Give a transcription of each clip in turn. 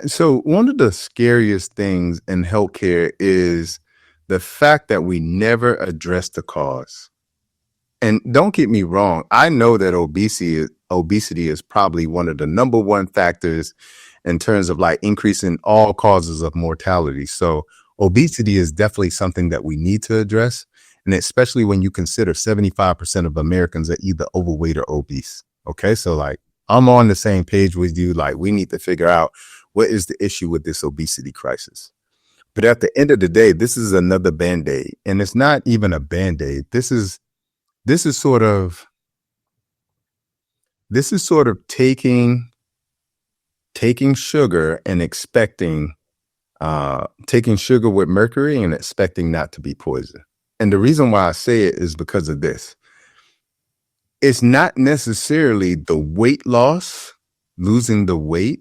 So one of the scariest things in healthcare is the fact that we never address the cause. And don't get me wrong, I know that obesity is probably one of the number one factors in terms of like increasing all causes of mortality. So obesity is definitely something that we need to address. And especially when you consider 75% of Americans are either overweight or obese. Okay. So like I'm on the same page with you. Like we need to figure out what is the issue with this obesity crisis. But at the end of the day, this is another band-aid. And it's not even a band-aid. This is sort of taking sugar and expecting taking sugar with mercury and expecting not to be poison. And the reason why I say it is because of this. It's not necessarily the weight loss, losing the weight,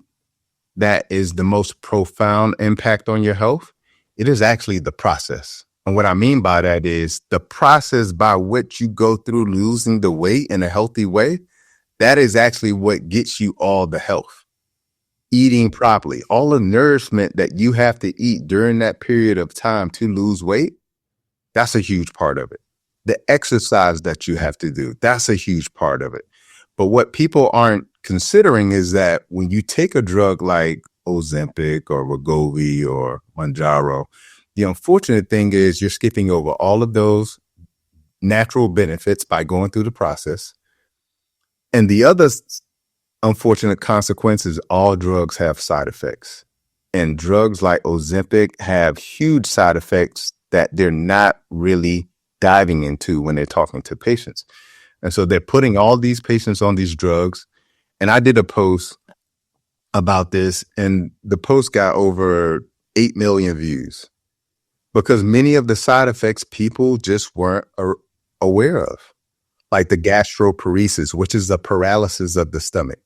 that is the most profound impact on your health. It is actually the process. And what I mean by that is the process by which you go through losing the weight in a healthy way. That is actually what gets you all the health. Eating properly, all the nourishment that you have to eat during that period of time to lose weight, that's a huge part of it. The exercise that you have to do, that's a huge part of it. But what people aren't considering is that when you take a drug like Ozempic or Wegovy or Mounjaro, the unfortunate thing is you're skipping over all of those natural benefits by going through the process. And the other unfortunate consequence is all drugs have side effects. And drugs like Ozempic have huge side effects that they're not really diving into when they're talking to patients. And so they're putting all these patients on these drugs. And I did a post about this, and the post got over 8 million views because many of the side effects people just weren't aware of, like the gastroparesis, which is the paralysis of the stomach.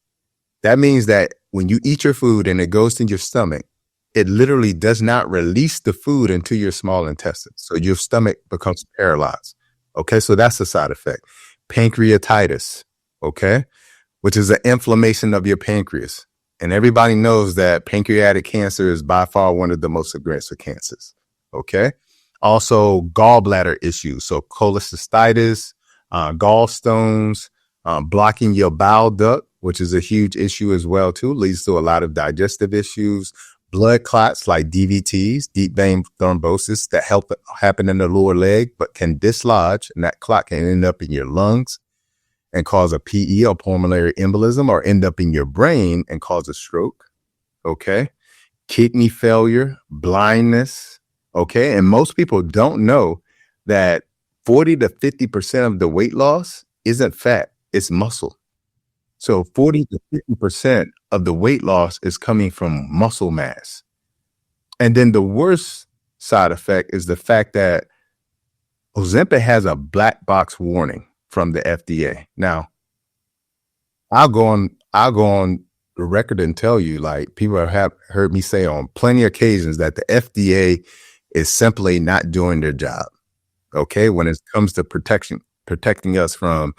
That means that when you eat your food and it goes to your stomach, it literally does not release the food into your small intestine. So your stomach becomes paralyzed. Okay, so that's a side effect. Pancreatitis, okay, which is an inflammation of your pancreas. And everybody knows that pancreatic cancer is by far one of the most aggressive cancers. Okay. Also, gallbladder issues. So cholecystitis, gallstones, blocking your bowel duct, which is a huge issue as well, too, leads to a lot of digestive issues. Blood clots like DVTs, deep vein thrombosis, that happen in the lower leg, but can dislodge, and that clot can end up in your lungs and cause a PE or pulmonary embolism, or end up in your brain and cause a stroke. Okay. Kidney failure, blindness. Okay. And most people don't know that 40 to 50% of the weight loss isn't fat, it's muscle. So 40 to 50% of the weight loss is coming from muscle mass. And then the worst side effect is the fact that Ozempic has a black box warning from the FDA. Now, I'll go on the record and tell you, like, people have heard me say on plenty of occasions that the FDA is simply not doing their job. Okay, when it comes to protecting us from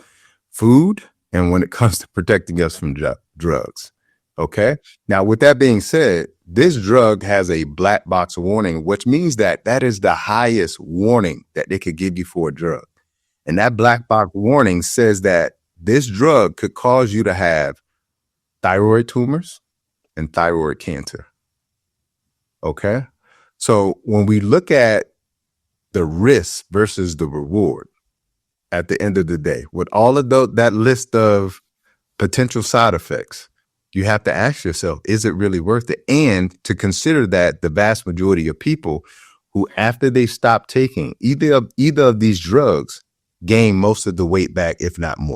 food, and when it comes to protecting us from drugs. Okay. Now, with that being said, this drug has a black box warning, which means that that is the highest warning that they could give you for a drug. And that black box warning says that this drug could cause you to have thyroid tumors and thyroid cancer. Okay. So when we look at the risk versus the reward, at the end of the day, with all of that list of potential side effects, you have to ask yourself, is it really worth it? And to consider that the vast majority of people who, after they stop taking either of these drugs, gain most of the weight back, if not more.